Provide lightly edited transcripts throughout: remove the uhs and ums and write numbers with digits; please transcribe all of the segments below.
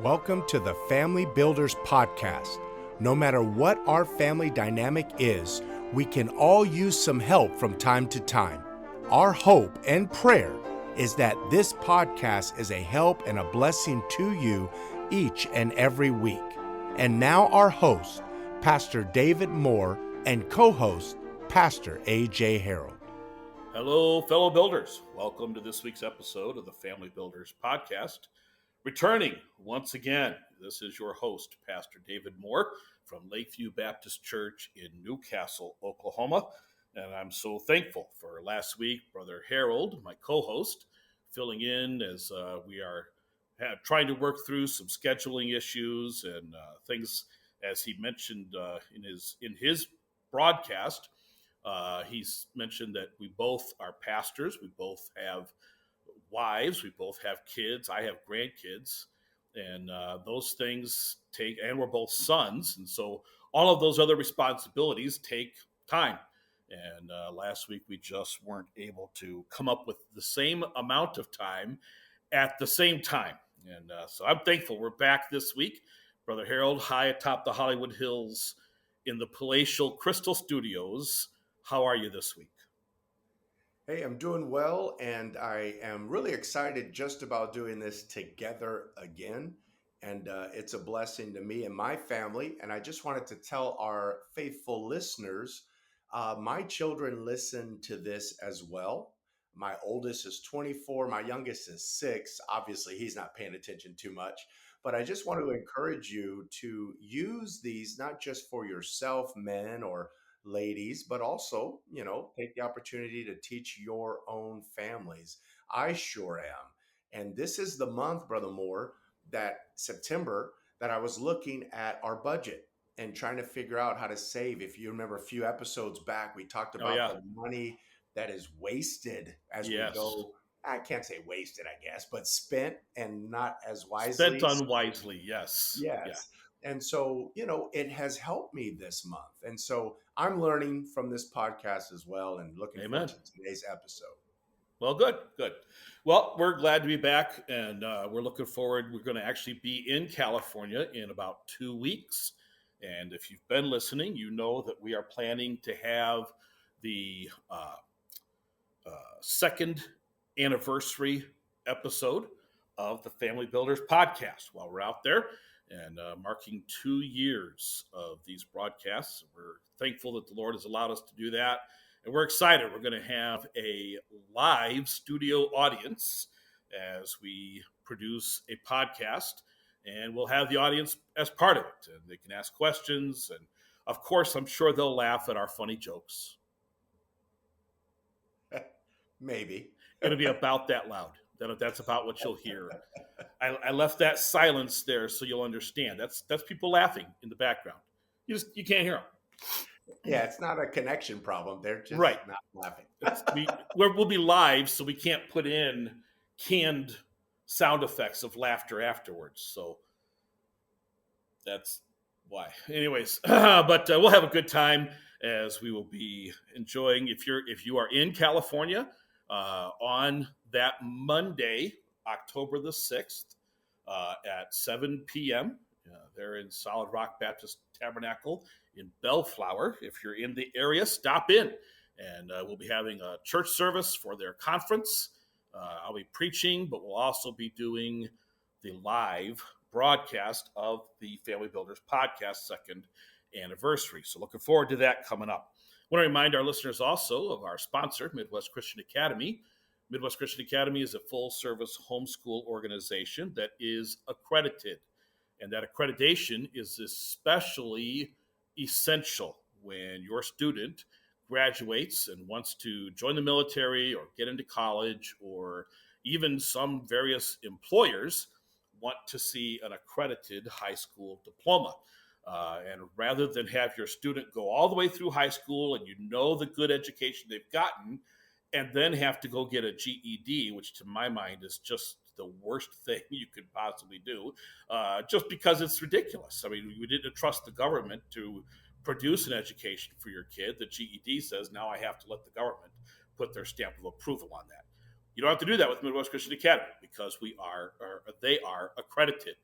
Welcome to the Family Builders Podcast. No matter what our family dynamic is, we can all use some help from time to time. Our hope and prayer is that this podcast is a help and a blessing to you each and every week. And now our host, Pastor David Moore, and co-host, Pastor A.J. Harold. Hello, fellow builders. Welcome to this week's episode of the Family Builders Podcast. Returning once again, this is your host, Pastor David Moore from Lakeview Baptist Church in Newcastle, Oklahoma. And I'm so thankful for last week, Brother Harold, my co-host, filling in as we are trying to work through some scheduling issues and things, as he mentioned in his broadcast. He's mentioned that we both are pastors. We both have wives. We both have kids. I have grandkids. And those things take, and we're both sons. And so all of those other responsibilities take time. And last week we just weren't able to come up with the same amount of time at the same time. And so I'm thankful we're back this week. Brother Harold, high atop the Hollywood Hills in the palatial Crystal Studios. How are you this week? Hey, I'm doing well, and I am really excited just about doing this together again. And it's a blessing to me and my family. And I just wanted to tell our faithful listeners, my children listen to this as well. My oldest is 24, my youngest is 6. Obviously, he's not paying attention too much. But I just want to encourage you to use these not just for yourself, men or ladies, but also, take the opportunity to teach your own families. I sure am. And this is the month, Brother Moore, that September, that I was looking at our budget and trying to figure out how to save. If you remember a few episodes back, we talked about the money that is wasted as we go. I can't say wasted, I guess, but spent and not as wisely. Spent unwisely, yes. Yes. And so, it has helped me this month. And so I'm learning from this podcast as well and looking forward to today's episode. Well, good. Well, we're glad to be back, and we're looking forward. We're going to actually be in California in about 2 weeks. And if you've been listening, you know that we are planning to have the second anniversary episode of the Family Builders Podcast while we're out there and marking 2 years of these broadcasts. We're thankful that the Lord has allowed us to do that. And we're excited. We're going to have a live studio audience as we produce a podcast, and we'll have the audience as part of it. And they can ask questions. And of course, I'm sure they'll laugh at our funny jokes. Maybe. It'll be about that loud. That's about what you'll hear. I left that silence there so you'll understand. That's people laughing in the background. You can't hear them. Yeah, it's not a connection problem. They're just not laughing. We'll be live, so we can't put in canned sound effects of laughter afterwards. So that's why. Anyways, but we'll have a good time as we will be enjoying. If you are in California on that Monday, October the 6th, at 7 p.m., they're in Solid Rock Baptist Tabernacle in Bellflower. If you're in the area, stop in. And we'll be having a church service for their conference. I'll be preaching, but we'll also be doing the live broadcast of the Family Builders Podcast second anniversary. So looking forward to that coming up. I want to remind our listeners also of our sponsor, Midwest Christian Academy. Midwest Christian Academy is a full-service homeschool organization that is accredited. And that accreditation is especially essential when your student graduates and wants to join the military or get into college, or even some various employers want to see an accredited high school diploma. And rather than have your student go all the way through high school and the good education they've gotten, and then have to go get a GED, which to my mind is just the worst thing you could possibly do, just because it's ridiculous. I mean, we didn't trust the government to produce an education for your kid. The GED says now I have to let the government put their stamp of approval on that. You don't have to do that with Midwest Christian Academy because they are accredited.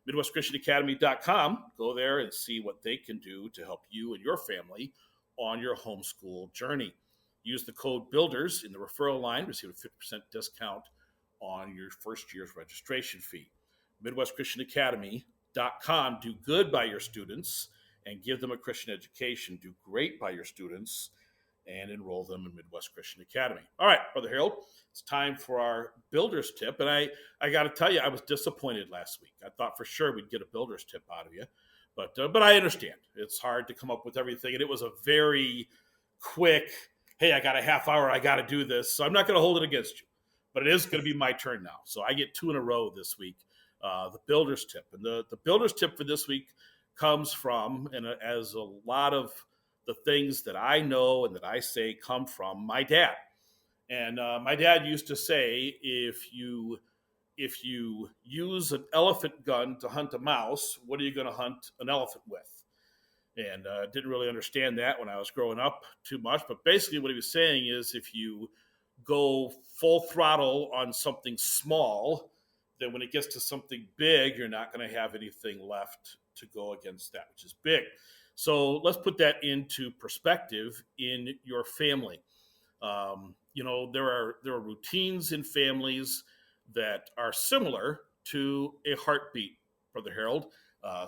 MidwestChristianAcademy.com. Go there and see what they can do to help you and your family on your homeschool journey. Use the code BUILDERS in the referral line, receive a 50% discount on your first year's registration fee. MidwestChristianAcademy.com. Do good by your students and give them a Christian education. Do great by your students and enroll them in Midwest Christian Academy. All right, Brother Harold, it's time for our builder's tip. And I got to tell you, I was disappointed last week. I thought for sure we'd get a builder's tip out of you. But I understand. It's hard to come up with everything. And it was a very quick, hey, I got a half hour. I got to do this. So I'm not going to hold it against you. But it is going to be my turn now. So I get 2 in a row this week, the builder's tip. And the builder's tip for this week comes from, and as a lot of the things that I know and that I say come from my dad. And my dad used to say, if you use an elephant gun to hunt a mouse, what are you going to hunt an elephant with? And didn't really understand that when I was growing up too much. But basically what he was saying is if you go full throttle on something small, then when it gets to something big, you're not going to have anything left to go against that, which is big. So let's put that into perspective in your family. There are routines in families that are similar to a heartbeat, Brother Harold.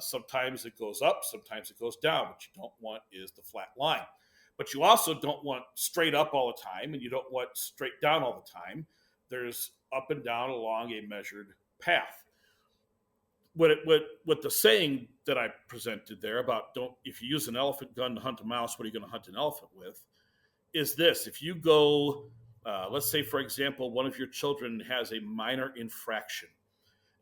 Sometimes it goes up, sometimes it goes down. What you don't want is the flat line. But you also don't want straight up all the time, and you don't want straight down all the time. There's up and down along a measured path. What the saying that I presented there about if you use an elephant gun to hunt a mouse, what are you going to hunt an elephant with? Is this: if you go, let's say for example, one of your children has a minor infraction,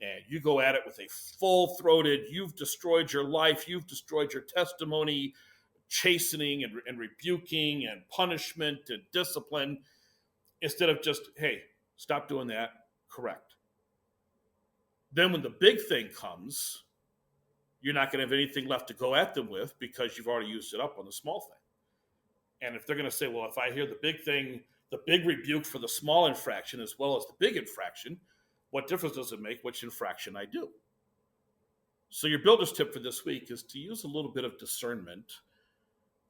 and you go at it with a full-throated, you've destroyed your life, you've destroyed your testimony, chastening and rebuking and punishment and discipline, instead of just, hey, stop doing that, correct. Then when the big thing comes, you're not going to have anything left to go at them with because you've already used it up on the small thing. And if they're going to say, well, if I hear the big thing, the big rebuke for the small infraction as well as the big infraction, what difference does it make which infraction I do? So your builder's tip for this week is to use a little bit of discernment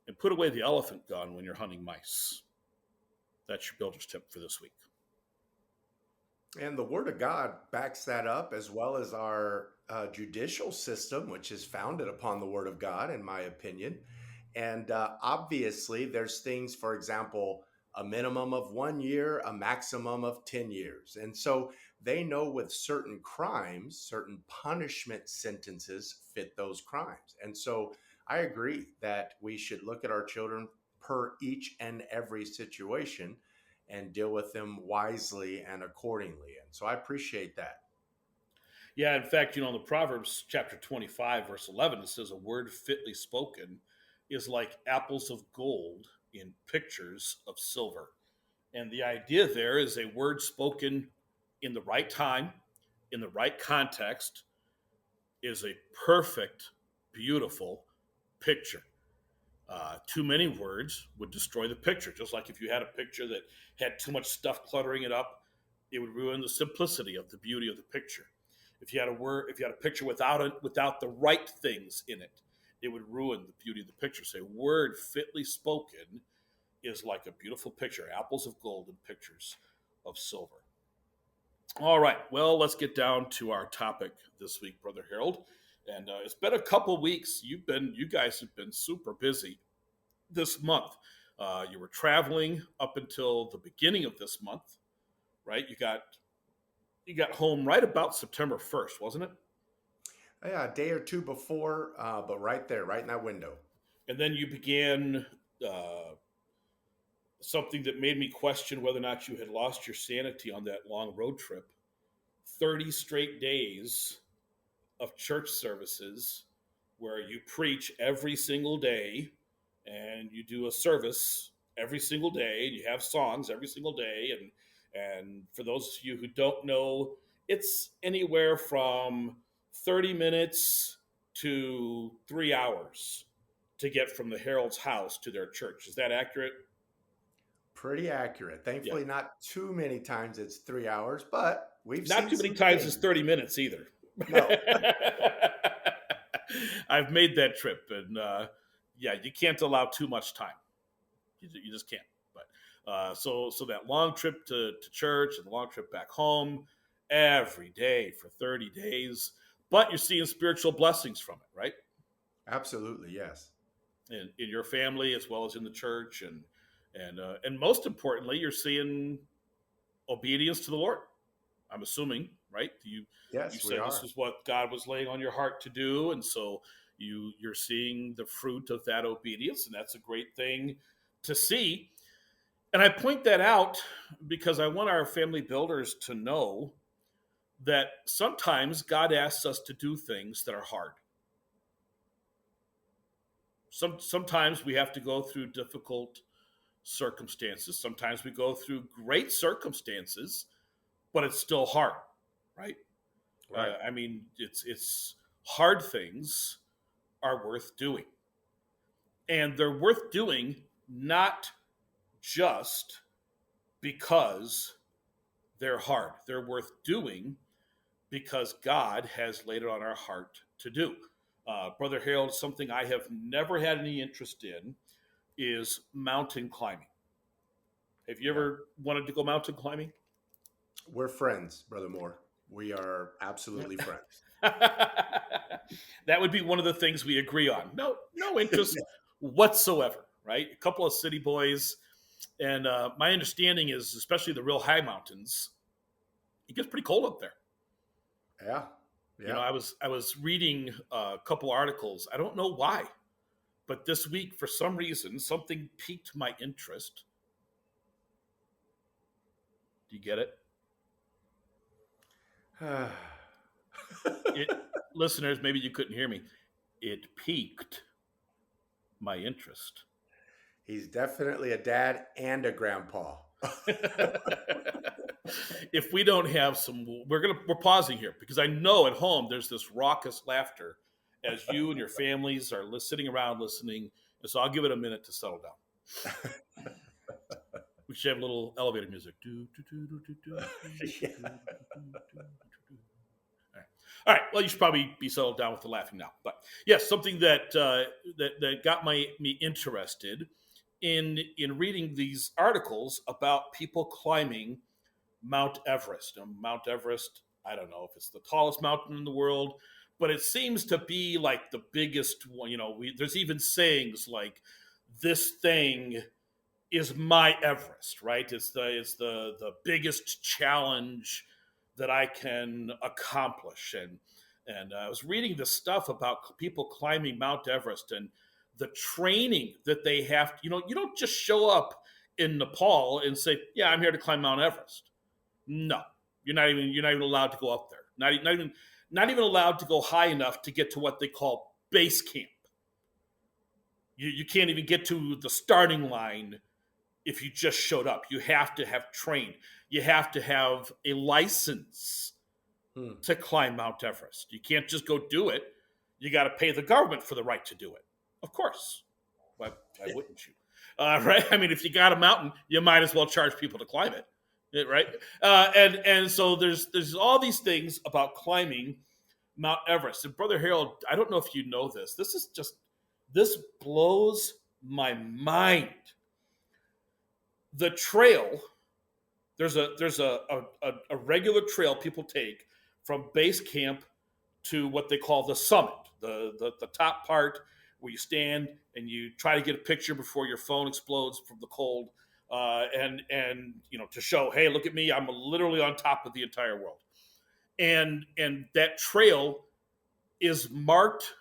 and put away the elephant gun when you're hunting mice. That's your builder's tip for this week. And the Word of God backs that up, as well as our judicial system, which is founded upon the Word of God, in my opinion. And obviously, there's things, for example, a minimum of 1 year, a maximum of 10 years. And so they know with certain crimes, certain punishment sentences fit those crimes. And so I agree that we should look at our children per each and every situation and deal with them wisely and accordingly. And so I appreciate that. Yeah, in fact, in the Proverbs chapter 25, verse 11, it says, a word fitly spoken is like apples of gold in pictures of silver. And the idea there is a word spoken in the right time, in the right context, is a perfect, beautiful picture. Too many words would destroy the picture. Just like if you had a picture that had too much stuff cluttering it up, it would ruin the simplicity of the beauty of the picture. If you had a picture without the right things in it, it would ruin the beauty of the picture. So a word fitly spoken is like a beautiful picture, apples of gold in pictures of silver. All right, well, let's get down to our topic this week, Brother Harold. And it's been a couple weeks. You guys have been super busy this month. You were traveling up until the beginning of this month, right? You got home right about September 1st, wasn't it? Yeah, a day or two before, but right there, right in that window. And then you began something that made me question whether or not you had lost your sanity on that long road trip. 30 straight days of church services where you preach every single day and you do a service every single day and you have songs every single day. And for those of you who don't know, it's anywhere from 30 minutes to 3 hours to get from the Herald's house to their church. Is that accurate? Pretty accurate. Yeah. Thankfully, not too many times it's 3 hours, but we've Not seen too many some times things. it's 30 minutes either. No. I've made that trip, and yeah, you can't allow too much time. You just can't. But so that long trip to church and the long trip back home every day for 30 days, but you're seeing spiritual blessings from it, right? Absolutely, yes. In your family as well as in the church, and most importantly, you're seeing obedience to the Lord. I'm assuming, right? You Yes, we said this are. is what God was laying on your heart to do, and so you're seeing the fruit of that obedience, and that's a great thing to see. And I point that out because I want our family builders to know that sometimes God asks us to do things that are hard. Sometimes we have to go through difficult circumstances. Sometimes we go through great circumstances, but it's still hard, right? Right. I mean, it's hard things are worth doing, and they're worth doing not just because they're hard. They're worth doing because God has laid it on our heart to do. Brother Harold, something I have never had any interest in is mountain climbing. Have you Yeah. ever wanted to go mountain climbing? We're friends, Brother Moore. We are absolutely friends. That would be one of the things we agree on. No interest whatsoever, right? A couple of city boys, and my understanding is, especially the real high mountains, it gets pretty cold up there. Yeah. You know, Yeah. I was reading a couple articles. I don't know why, but this week, for some reason, something piqued my interest. Do you get it? Yeah. It, listeners, maybe you couldn't hear me. It piqued my interest. He's definitely a dad and a grandpa. If we don't have some, we're pausing here because I know at home there's this raucous laughter as you and your families are sitting around listening. And so I'll give it a minute to settle down. We should have a little elevator music. Yeah. All right. Well, you should probably be settled down with the laughing now. But yes, something that got me interested in reading these articles about people climbing Mount Everest. Mount Everest, I don't know if it's the tallest mountain in the world, but it seems to be like the biggest one. You know, there's even sayings like, "This thing is my Everest," right? It's the biggest challenge that I can accomplish. And I was reading this stuff about people climbing Mount Everest and the training that they have. You know, you don't just show up in Nepal and say, "Yeah, I'm here to climb Mount Everest." No, you're not even allowed to go up there. Not even allowed to go high enough to get to what they call base camp. You can't even get to the starting line if you just showed up. You have to have trained. You have to have a license Hmm. to climb Mount Everest. You can't just go do it. You got to pay the government for the right to do it. Of course. Why wouldn't you? Right? I mean, if you got a mountain, you might as well charge people to climb it. Right? And so there's all these things about climbing Mount Everest. And Brother Harold, I don't know if you know this. This blows my mind. The trail, there's a regular trail people take from base camp to what they call the summit, the top part where you stand and you try to get a picture before your phone explodes from the cold, and you know, to show, hey, look at me, I'm literally on top of the entire world. And that trail is marked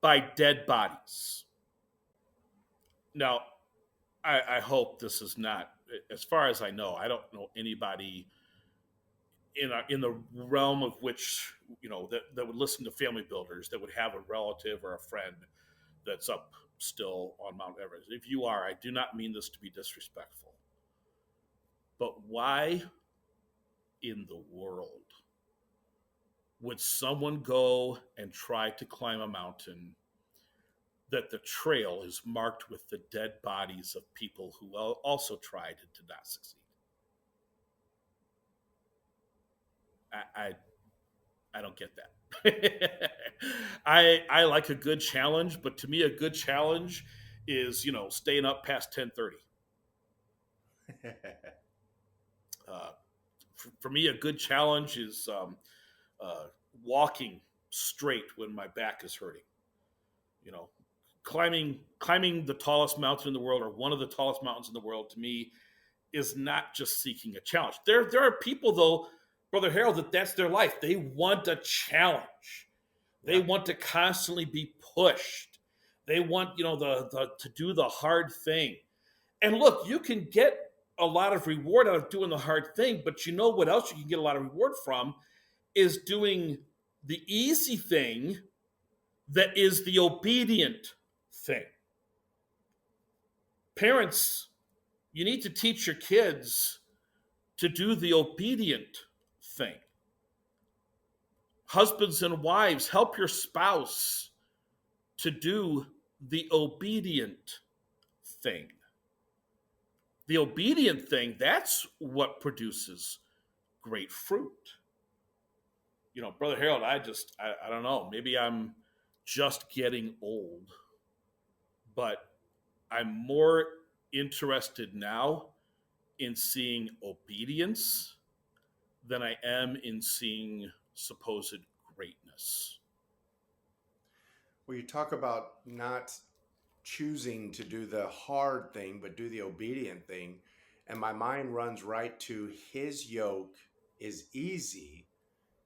by dead bodies. Now, I hope this is not, as far as I know, I don't know anybody in the realm of which, you know, that would listen to Family Builders, that would have a relative or a friend that's up still on Mount Everest. If you are, I do not mean this to be disrespectful, but why in the world would someone go and try to climb a mountain that the trail is marked with the dead bodies of people who also tried and did not succeed? I I don't get that. I like a good challenge, but to me, a good challenge is staying up past 10:30. Uh, for me, a good challenge is uh, walking straight when my back is hurting. You know, climbing the tallest mountain in the world or one of the tallest mountains in the world to me is not just seeking a challenge. There are people though, Brother Harold, that's their life. They want a challenge. They Yeah. want to constantly be pushed. They want the to do the hard thing. And look, you can get a lot of reward out of doing the hard thing, but you know what else you can get a lot of reward from is doing the easy thing that is the obedient thing. Parents, you need to teach your kids to do the obedient thing. Husbands and wives, help your spouse to do the obedient thing. The obedient thing, that's what produces great fruit. Brother Harold, I don't know, maybe I'm just getting old, but I'm more interested now in seeing obedience than I am in seeing supposed greatness. Well, you talk about not choosing to do the hard thing, but do the obedient thing. And my mind runs right to his yoke is easy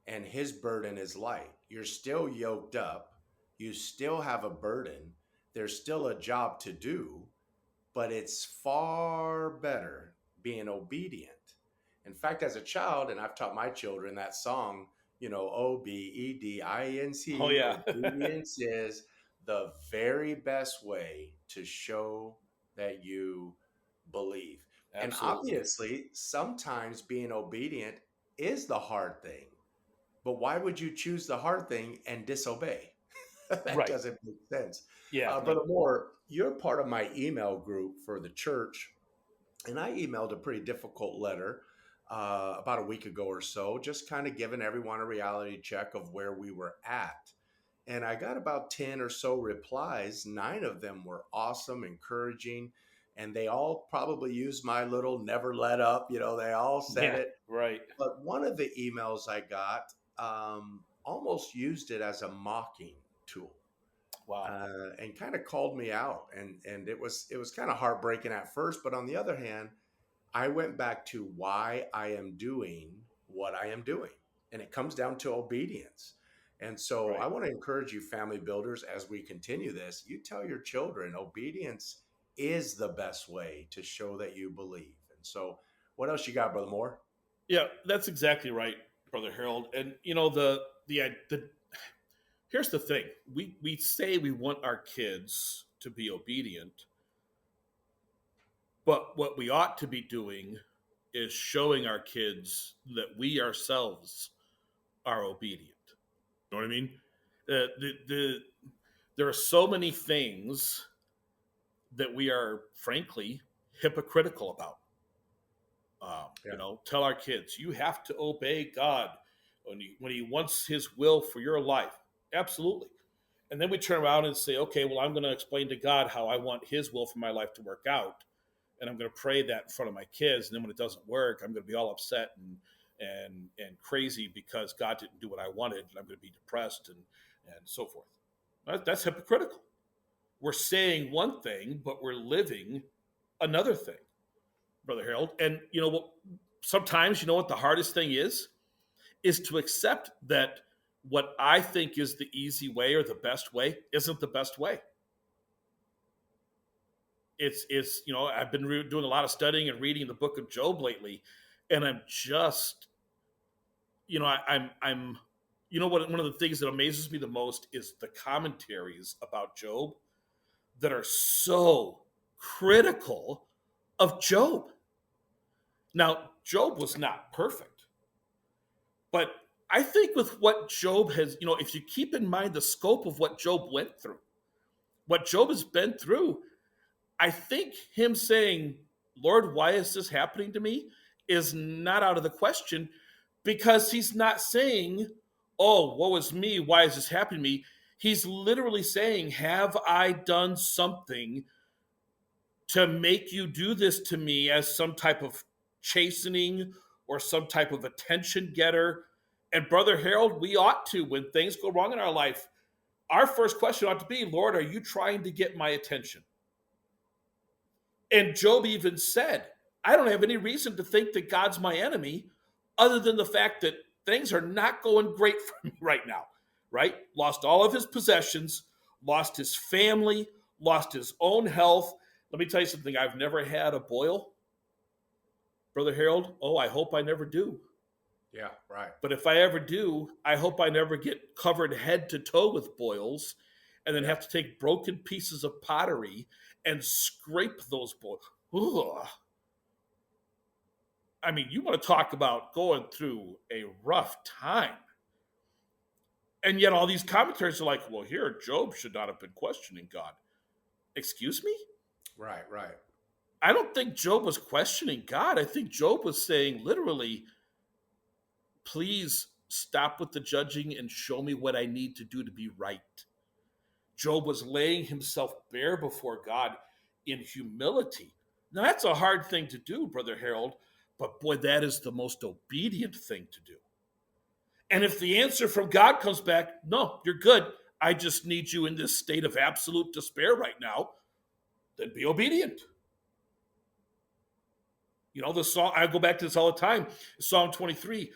and his burden is light. You're still yoked up. You still have a burden. There's still a job to do, but it's far better being obedient. In fact, as a child, and I've taught my children that song, Oh Obedience, yeah. obedience is the very best way to show that you believe. And Absolutely. obviously, sometimes being obedient is the hard thing. But why would you choose the hard thing and disobey? That Right. doesn't make sense. Yeah. No. Brother Moore, you're part of my email group for the church, and I emailed a pretty difficult letter about a week ago or so, just kind of giving everyone a reality check of where we were at. And I got about 10 or so replies. 9 of them were awesome, encouraging, and they all probably used my little never let up. They all said Yeah. it. Right. But one of the emails I got almost used it as a mocking tool, Wow. and kind of called me out, and it was kind of heartbreaking at first. But on the other hand, I went back to why I am doing what I am doing, and it comes down to obedience. And so I Right. want to encourage you, family builders, as we continue this. You tell your children obedience is the best way to show that you believe. And so, what else you got, Brother Moore? Yeah, that's exactly right, Brother Harold. And the here's the thing: we say we want our kids to be obedient, but what we ought to be doing is showing our kids that we ourselves are obedient. You know what I mean? There are so many things that we are frankly hypocritical about. Yeah. Tell our kids you have to obey God when he wants His will for your life. Absolutely. And then we turn around and say, okay, well, I'm going to explain to God how I want His will for my life to work out, and I'm going to pray that in front of my kids. And then when it doesn't work, I'm going to be all upset and crazy because God didn't do what I wanted, and I'm going to be depressed and so forth. That's hypocritical. We're saying one thing, but we're living another thing, Brother Harold. And sometimes what the hardest thing is to accept that what I think is the easy way or the best way isn't the best way. It's I've been doing a lot of studying and reading the book of Job lately, and I'm just I'm what one of the things that amazes me the most is the commentaries about Job that are so critical of Job. Now, Job was not perfect, but I think with what Job has, if you keep in mind the scope of what Job went through, what Job has been through, I think him saying, Lord, why is this happening to me, is not out of the question, because he's not saying, oh, woe is me, why is this happening to me? He's literally saying, have I done something to make you do this to me as some type of chastening or some type of attention getter? And Brother Harold, we ought to, when things go wrong in our life, our first question ought to be, Lord, are you trying to get my attention? And Job even said, I don't have any reason to think that God's my enemy other than the fact that things are not going great for me right now, right? Lost all of his possessions, lost his family, lost his own health. Let me tell you something. I've never had a boil, Brother Harold. Oh, I hope I never do. Yeah, right. But if I ever do, I hope I never get covered head to toe with boils and then Yeah. have to take broken pieces of pottery and scrape those boils. Ugh. I mean, you want to talk about going through a rough time. And yet all these commentaries are like, well, here, Job should not have been questioning God. Excuse me? Right, right. I don't think Job was questioning God. I think Job was saying literally, please stop with the judging and show me what I need to do to be right. Job was laying himself bare before God in humility. Now, that's a hard thing to do, Brother Harold, but boy, that is the most obedient thing to do. And if the answer from God comes back, no, you're good, I just need you in this state of absolute despair right now, then be obedient. You know, the song, I go back to this all the time, Psalm 23,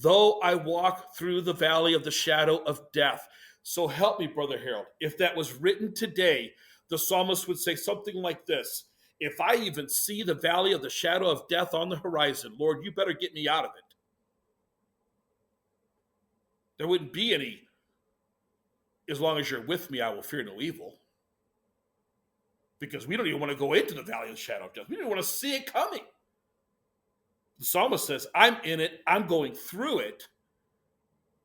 though I walk through the valley of the shadow of death. So help me, Brother Harold. If that was written today, the psalmist would say something like this: if I even see the valley of the shadow of death on the horizon, Lord, you better get me out of it. There wouldn't be any, as long as you're with me, I will fear no evil. Because we don't even want to go into the valley of the shadow of death. We don't want to see it coming. The psalmist says, I'm in it, I'm going through it,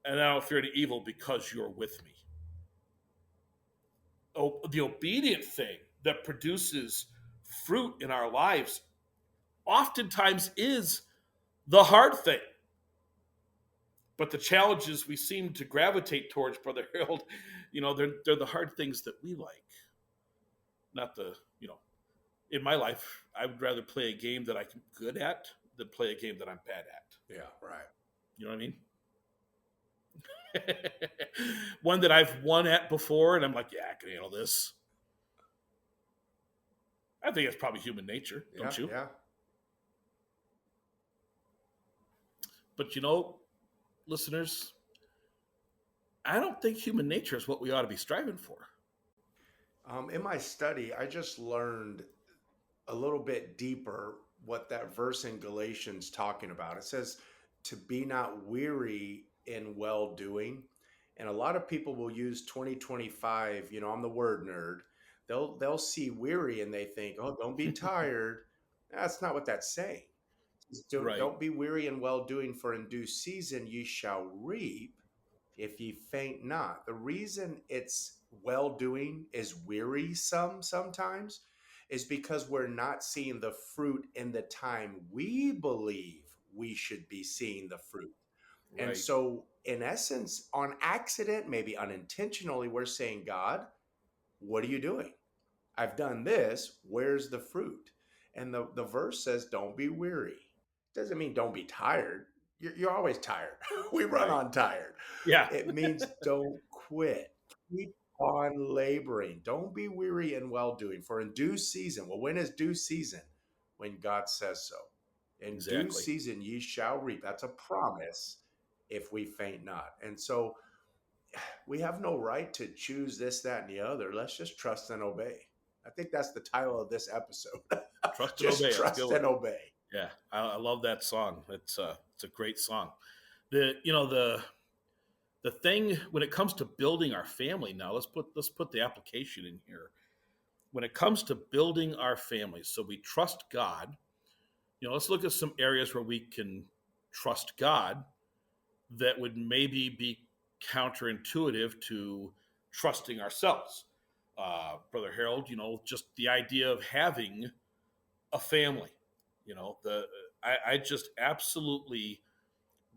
and I don't fear any evil because you're with me. Oh, the obedient thing that produces fruit in our lives oftentimes is the hard thing. But the challenges we seem to gravitate towards, Brother Harold, you know, they're the hard things that we like. Not the, you know, in my life, I would rather play a game that I'm good at than play a game that I'm bad at. Yeah, right. You know what I mean? One that I've won at before, and I'm like, yeah, I can handle this. I think it's probably human nature, don't you? Yeah. But you know, listeners, I don't think human nature is what we ought to be striving for. In my study, I just learned a little bit deeper what that verse in Galatians talking about. It says to be not weary in well doing. And a lot of people will use 2025, you know, I'm the word nerd. They'll see weary and they think, "Oh, don't be tired." That's not what that's saying. It says, Right. Don't be weary in well doing, for in due season ye shall reap if ye faint not. The reason it's well doing is wearisome sometimes is because we're not seeing the fruit in the time we believe we should be seeing the fruit. And Right. so, in essence, on accident, maybe unintentionally, we're saying, God, what are you doing? I've done this. Where's the fruit? And the verse says, don't be weary. Doesn't mean don't be tired. You're always tired. We run Right. on tired. Yeah. It means don't quit. Keep on laboring. Don't be weary in well doing. For in due season, well, when is due season? When God says so. In due Exactly. season, ye shall reap. That's a promise if we faint not. And so we have no right to choose this, that, and the other. Let's just trust and obey. I think that's the title of this episode. Trust and Just obey. That's a trust good and one. obey. Yeah, I love that song. It's a great song. The thing when it comes to building our family. Now let's put the application in here. When it comes to building our families, so we trust God. You know, let's look at some areas where we can trust God that would maybe be counterintuitive to trusting ourselves. Brother Harold, you know, just the idea of having a family. You know, I just absolutely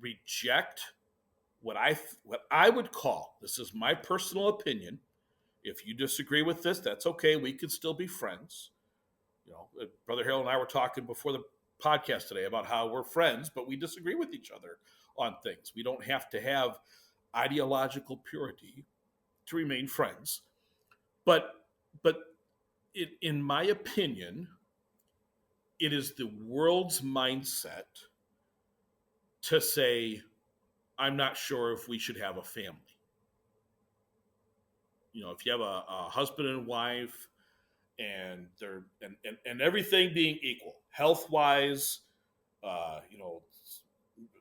reject what I would call, this is my personal opinion. If you disagree with this, that's okay. We can still be friends. Brother Harold and I were talking before the podcast today about how we're friends, but we disagree with each other on things. We don't have to have ideological purity to remain friends. But in my opinion, it is the world's mindset to say, I'm not sure if we should have a family. If you have a husband and wife, and they're and everything being equal, health wise,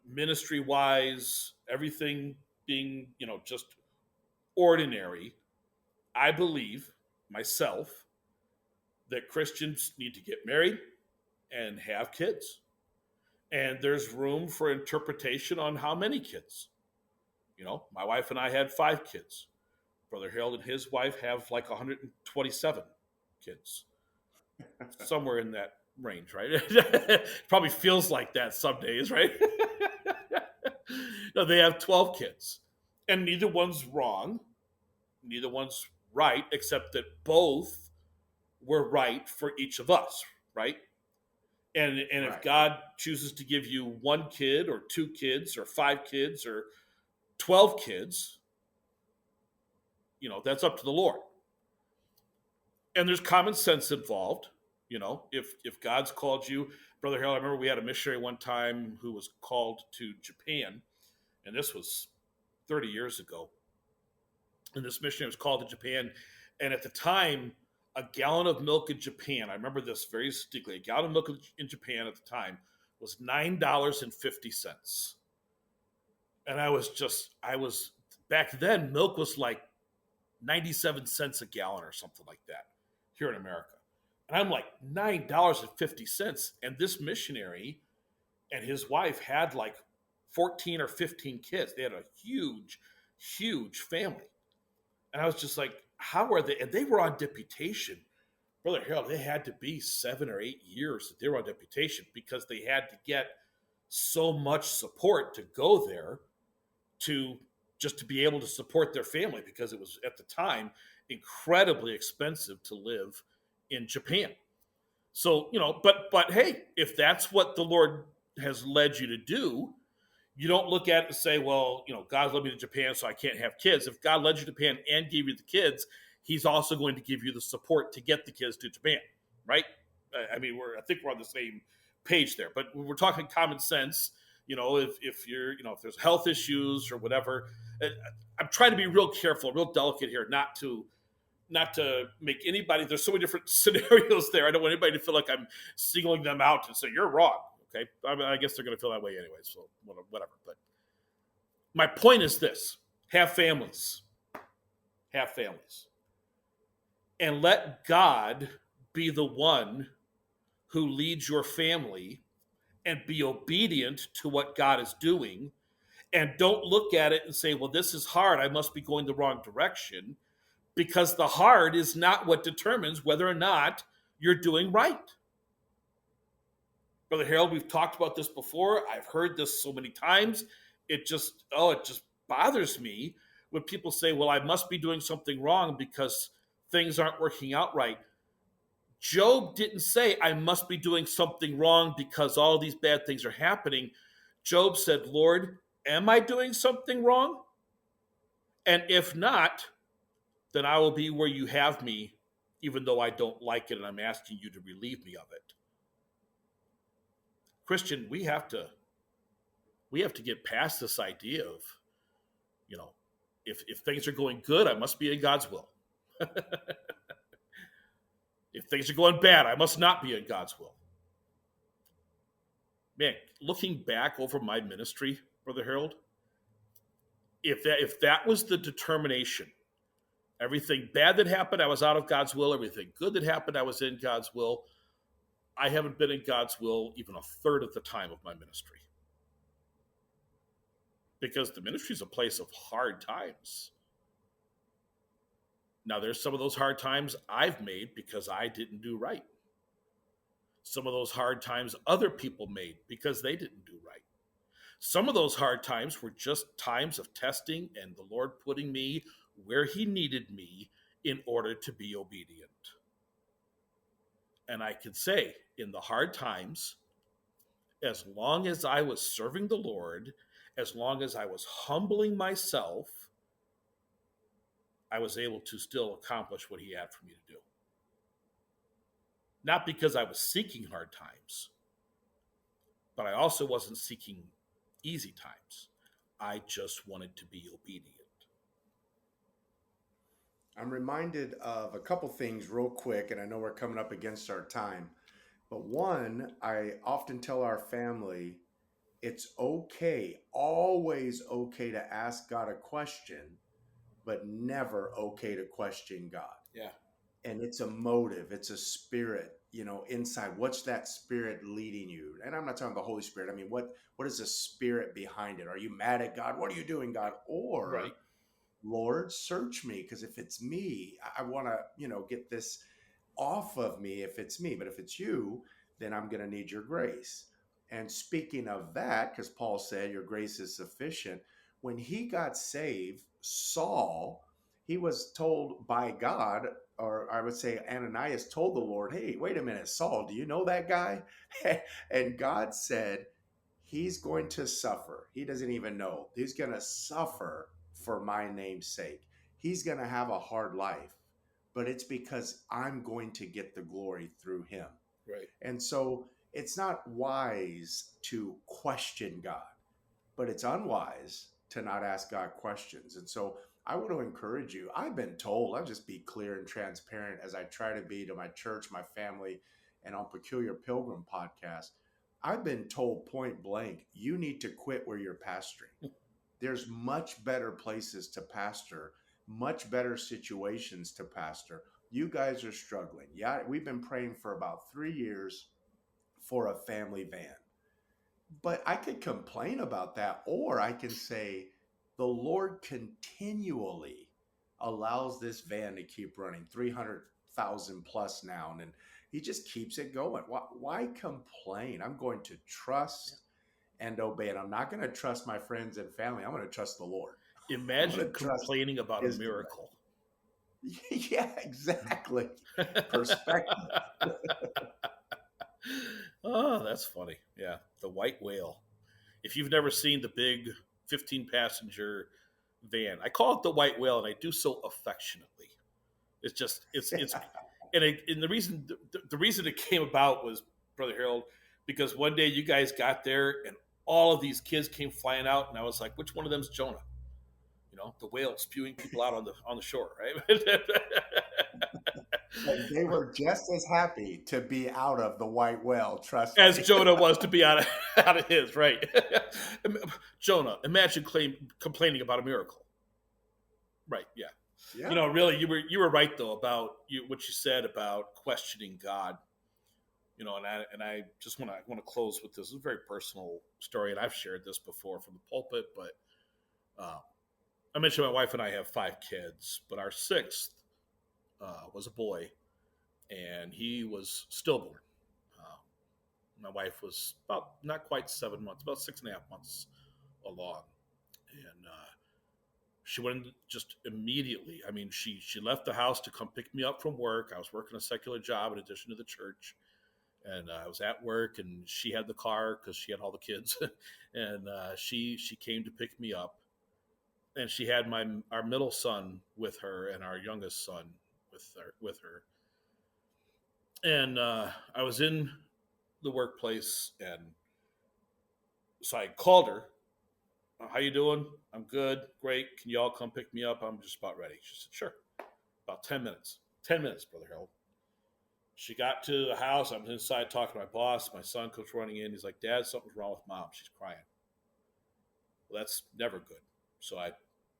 ministry wise, everything being just ordinary, I believe myself that Christians need to get married and have kids. And there's room for interpretation on how many kids. My wife and I had 5 kids. Brother Harold and his wife have like 127 kids, somewhere in that range, right? Probably feels like that some days, right? No, they have 12 kids, and neither one's wrong, neither one's right, except that both were right for each of us, right? And if Right. God chooses to give you 1 kid or 2 kids or 5 kids or 12 kids, that's up to the Lord. And there's common sense involved. If God's called you, Brother Harold, I remember we had a missionary one time who was called to Japan, and this was 30 years ago. And this missionary was called to Japan, and at the time, a gallon of milk in Japan, I remember this very distinctly, a gallon of milk in Japan at the time was $9.50. And I was, back then, milk was like 97 cents a gallon or something like that here in America. And I'm like, $9.50. And this missionary and his wife had like 14 or 15 kids. They had a huge, huge family. And I was just like, how are they? And they were on deputation. Brother Harold, they had to be 7 or 8 years that they were on deputation because they had to get so much support to go there to just to be able to support their family, because it was at the time incredibly expensive to live in Japan. So, but hey, if that's what the Lord has led you to do, you don't look at it and say, well, God led me to Japan, so I can't have kids. If God led you to Japan and gave you the kids, he's also going to give you the support to get the kids to Japan, right? I mean, I think we're on the same page there, but we're talking common sense. If you're, if there's health issues or whatever, I'm trying to be real careful, real delicate here, not to make anybody. There's so many different scenarios there. I don't want anybody to feel like I'm singling them out and say you're wrong. Okay, I guess they're going to feel that way anyway. So whatever. But my point is this: have families, and let God be the one who leads your family, and be obedient to what God is doing. And don't look at it and say, well, this is hard, I must be going the wrong direction, because the hard is not what determines whether or not you're doing right. Brother Harold, we've talked about this before. I've heard this so many times. It just bothers me when people say, well, I must be doing something wrong because things aren't working out right. Job didn't say, I must be doing something wrong because all these bad things are happening. Job said, Lord, am I doing something wrong? And if not, then I will be where you have me, even though I don't like it, and I'm asking you to relieve me of it. Christian, we have to get past this idea of, if things are going good, I must be in God's will. If things are going bad, I must not be in God's will. Man, looking back over my ministry, Brother Harold, if that was the determination, everything bad that happened, I was out of God's will. Everything good that happened, I was in God's will. I haven't been in God's will even a third of the time of my ministry. Because the ministry is a place of hard times. Now, there's some of those hard times I've made because I didn't do right. Some of those hard times other people made because they didn't do right. Some of those hard times were just times of testing and the Lord putting me where He needed me in order to be obedient. And I can say, in the hard times, as long as I was serving the Lord, as long as I was humbling myself, I was able to still accomplish what He had for me to do. Not because I was seeking hard times, but I also wasn't seeking easy times. I just wanted to be obedient. I'm reminded of a couple things real quick, and I know we're coming up against our time. But one, I often tell our family it's okay, always okay to ask God a question, but never okay to question God. Yeah. And it's a motive, it's a spirit, inside. What's that spirit leading you? And I'm not talking about the Holy Spirit. I mean, what is the spirit behind it? Are you mad at God? What are you doing, God? Or Right. Lord, search me, because if it's me, I want to, get this off of me if it's me. But if it's you, then I'm going to need your grace. And speaking of that, because Paul said your grace is sufficient, when he got saved, Saul, he was told by God, or I would say Ananias told the Lord, hey, wait a minute, Saul, do you know that guy? And God said, he's going to suffer. He doesn't even know. He's going to suffer for my name's sake. He's going to have a hard life, but it's because I'm going to get the glory through him. Right. And so it's not wise to question God, but it's unwise to not ask God questions. And so I want to encourage you. I've been told, I'll just be clear and transparent as I try to be to my church, my family, and on Peculiar Pilgrim podcast. I've been told point blank, you need to quit where you're pastoring. There's much better places to pastor, much better situations to pastor. You guys are struggling. Yeah, we've been praying for about 3 years for a family van. But I could complain about that, or I can say the Lord continually allows this van to keep running 300,000 plus now, and he just keeps it going. Why complain? I'm going to trust and obey, and I'm not going to trust my friends and family. I'm going to trust the Lord. I'm going Imagine to trust complaining about a his miracle. direction. Yeah, exactly. Perspective. Oh, that's funny. Yeah. The white whale. If you've never seen the big 15 passenger van, I call it the white whale and I do so affectionately. It's just, it's, and the reason it came about was, Brother Harold, because one day you guys got there and all of these kids came flying out and I was like, which one of them's Jonah? The whale spewing people out on the shore, right? And they were just as happy to be out of the white whale, trust As me. Jonah was to be out of his, right? Jonah, imagine complaining about a miracle, right? Yeah, Yeah. really, you were right though about what you said about questioning God. And I just want to close with this. It's a very personal story, and I've shared this before from the pulpit, but I mentioned my wife and I have 5 kids, but our sixth was a boy, and he was stillborn. Uh, my wife was about not quite 7 months, about 6.5 months along, and she went in just immediately. I mean, she left the house to come pick me up from work. I was working a secular job in addition to the church, and I was at work, and she had the car because she had all the kids, and she came to pick me up, and she had our middle son with her and our youngest son with her. And I was in the workplace, and so I called her. How you doing? I'm good. Great. Can you all come pick me up? I'm just about ready. She said, sure. About 10 minutes. 10 minutes, Brother Harold. She got to the house. I'm inside talking to my boss. My son comes running in. He's like, Dad, something's wrong with Mom. She's crying. Well, that's never good. So I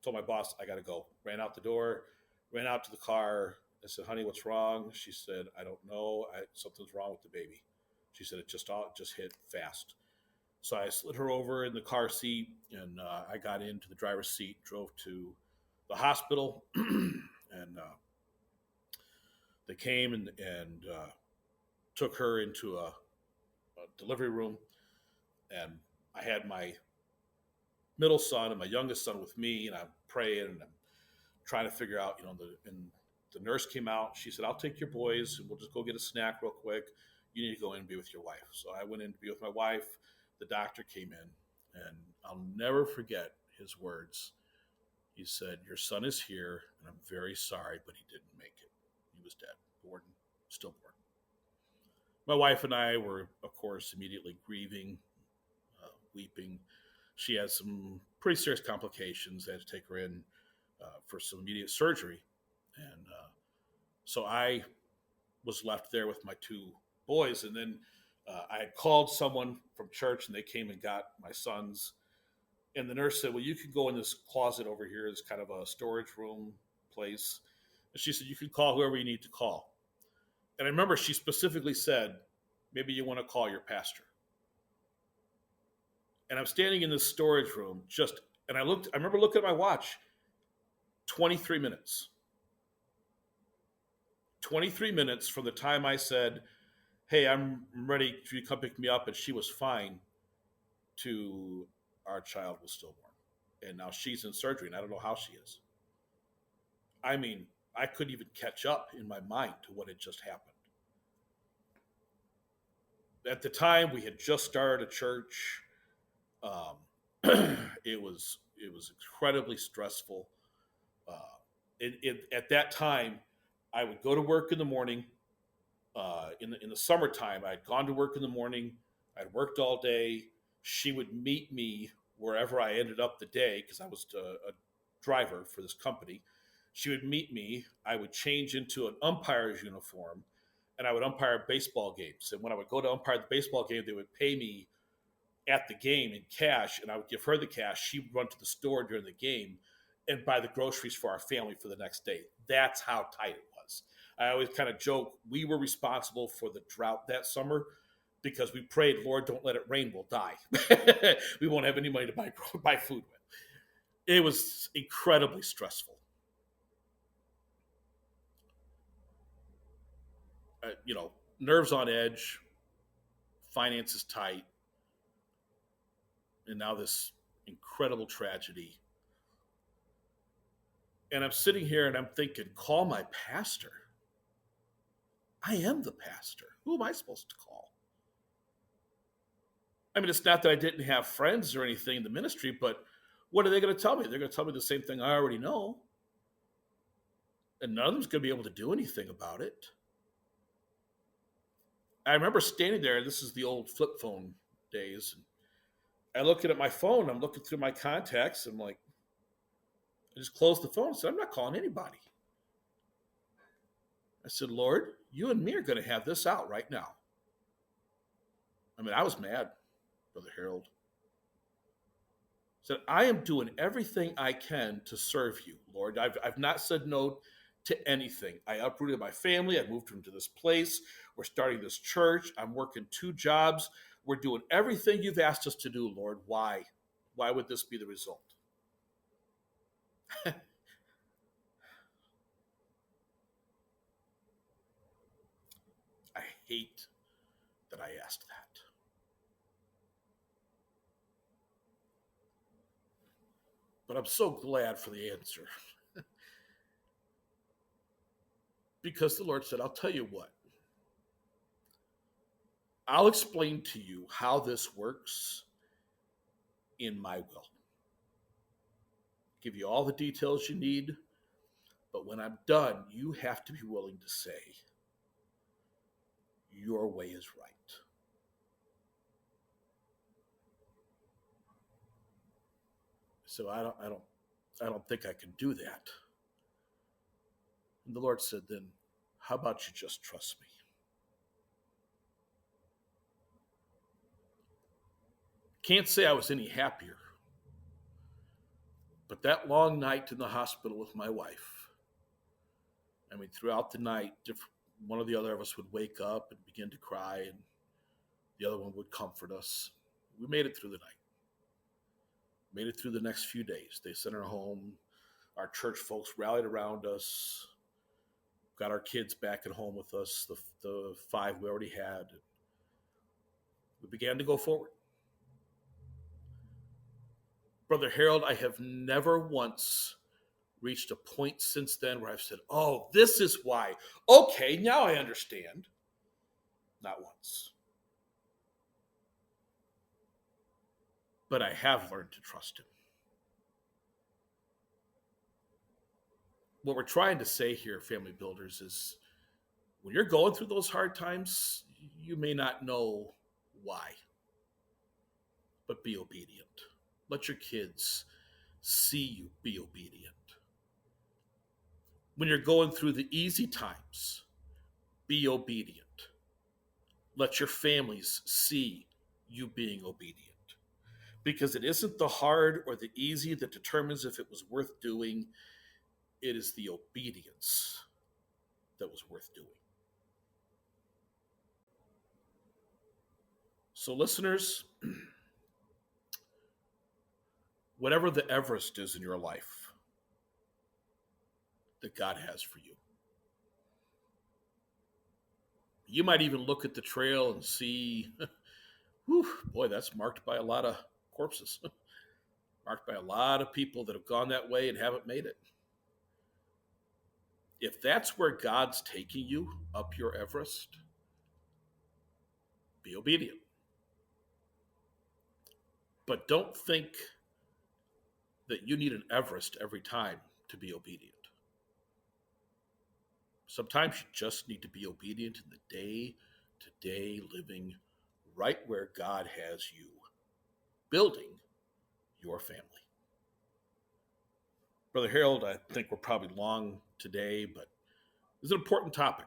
told my boss, I got to go. Ran out the door, ran out to the car. I said, honey, what's wrong? She said, I don't know. Something's wrong with the baby. She said, it just hit fast. So I slid her over in the car seat, and I got into the driver's seat, drove to the hospital, and they came and took her into a delivery room, and I had my middle son and my youngest son with me, and I'm praying and I'm trying to figure out, and the nurse came out. She said, "I'll take your boys and we'll just go get a snack real quick. You need to go in and be with your wife." So I went in to be with my wife. The doctor came in, and I'll never forget his words. He said, "Your son is here, and I'm very sorry, but he didn't make it. He was dead, born, stillborn." My wife and I were, of course, immediately grieving, weeping. She had some pretty serious complications. They had to take her in for some immediate surgery. And so I was left there with my two boys. And then I had called someone from church, and they came and got my sons. And the nurse said, "Well, you can go in this closet over here. It's kind of a storage room place." And she said, "You can call whoever you need to call." And I remember she specifically said, "Maybe you want to call your pastor." And I'm standing in this storage room and I remember looking at my watch, 23 minutes. 23 minutes from the time I said, "Hey, I'm ready for you to come pick me up," and she was fine, to our child was stillborn. And now she's in surgery, and I don't know how she is. I mean, I couldn't even catch up in my mind to what had just happened. At the time, we had just started a church. Um, it was incredibly stressful. At that time, I would go to work in the morning. In the summertime, I'd gone to work in the morning. I'd worked all day. She would meet me wherever I ended up the day because I was a driver for this company. She would meet me. I would change into an umpire's uniform, and I would umpire baseball games. And when I would go to umpire the baseball game, they would pay me at the game in cash, and I would give her the cash. She would run to the store during the game and buy the groceries for our family for the next day. That's how tight it was. I always kind of joke, we were responsible for the drought that summer because we prayed, "Lord, don't let it rain, we'll die." We won't have any money to buy food with. It was incredibly stressful. Nerves on edge, finances tight, and now this incredible tragedy. And I'm sitting here and I'm thinking, call my pastor. I am the pastor. Who am I supposed to call? I mean, it's not that I didn't have friends or anything in the ministry, but what are they going to tell me? They're going to tell me the same thing I already know. And none of them's going to be able to do anything about it. I remember standing there, this is the old flip phone days. And I looked at my phone, I'm looking through my contacts, and like, I just closed the phone and said, "I'm not calling anybody." I said, "Lord, you and me are going to have this out right now." I mean, I was mad, Brother Harold. I said, "I am doing everything I can to serve you, Lord. I've not said no to anything. I uprooted my family. I moved into this place. We're starting this church. I'm working 2 jobs. We're doing everything you've asked us to do, Lord. Why? Why would this be the result?" I hate that I asked that. But I'm so glad for the answer. Because the Lord said, "I'll tell you what. I'll explain to you how this works in my will. Give you all the details you need, but when I'm done, you have to be willing to say, your way is right." So I don't think I can do that. And the Lord said, "Then how about you just trust me?" Can't say I was any happier, but that long night in the hospital with my wife, I mean, throughout the night, one or the other of us would wake up and begin to cry, and the other one would comfort us. We made it through the night. Made it through the next few days. They sent her home. Our church folks rallied around us, got our kids back at home with us, the 5 we already had. We began to go forward. Brother Harold, I have never once reached a point since then where I've said, oh, this is why. Okay, now I understand. Not once. But I have learned to trust him. What we're trying to say here, family builders, is when you're going through those hard times, you may not know why. But be obedient. Let your kids see you be obedient. When you're going through the easy times, be obedient. Let your families see you being obedient. Because it isn't the hard or the easy that determines if it was worth doing. It is the obedience that was worth doing. So, listeners, whatever the Everest is in your life that God has for you, you might even look at the trail and see, whew, boy, that's marked by a lot of corpses, marked by a lot of people that have gone that way and haven't made it. If that's where God's taking you up your Everest, be obedient. But don't think that you need an Everest every time to be obedient. Sometimes you just need to be obedient in the day-to-day living right where God has you, building your family. Brother Harold, I think we're probably long today, but it's an important topic,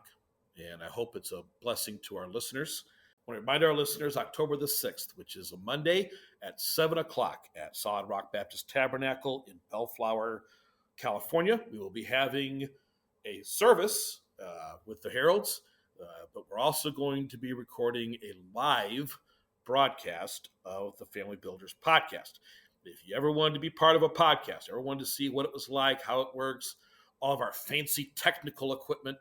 and I hope it's a blessing to our listeners. I want to remind our listeners, October the 6th, which is a Monday at 7 o'clock at Solid Rock Baptist Tabernacle in Bellflower, California. We will be having a service with the Heralds, but we're also going to be recording a live broadcast of the Family Builders podcast. If you ever wanted to be part of a podcast, ever wanted to see what it was like, how it works, all of our fancy technical equipment,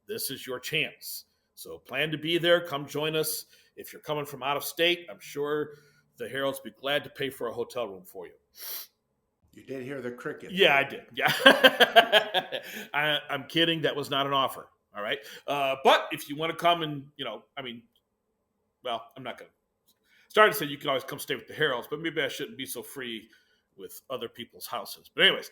this is your chance. So plan to be there. Come join us. If you're coming from out of state, I'm sure the Heralds will be glad to pay for a hotel room for you. You did hear the cricket. Yeah, I did. Yeah. I'm kidding. That was not an offer. All right. But if you want to come and, I'm not going to start to say you can always come stay with the Heralds, but maybe I shouldn't be so free with other people's houses. But anyways,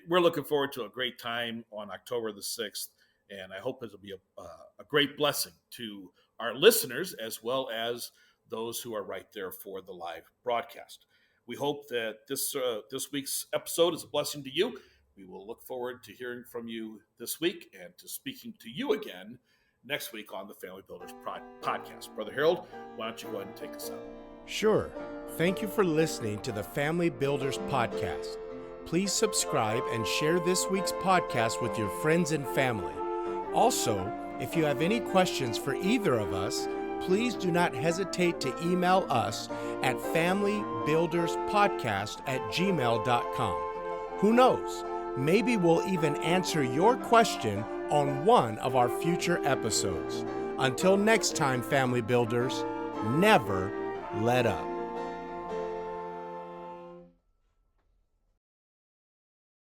we're looking forward to a great time on October the 6th. And I hope it'll be a great blessing to our listeners as well as those who are right there for the live broadcast. We hope that this week's episode is a blessing to you. We will look forward to hearing from you this week and to speaking to you again next week on the Family Builders podcast. Brother Harold, why don't you go ahead and take us out? Sure. Thank you for listening to the Family Builders podcast. Please subscribe and share this week's podcast with your friends and family. Also, if you have any questions for either of us, please do not hesitate to email us at familybuilderspodcast@gmail.com. Who knows? Maybe we'll even answer your question on one of our future episodes. Until next time, Family Builders, never let up.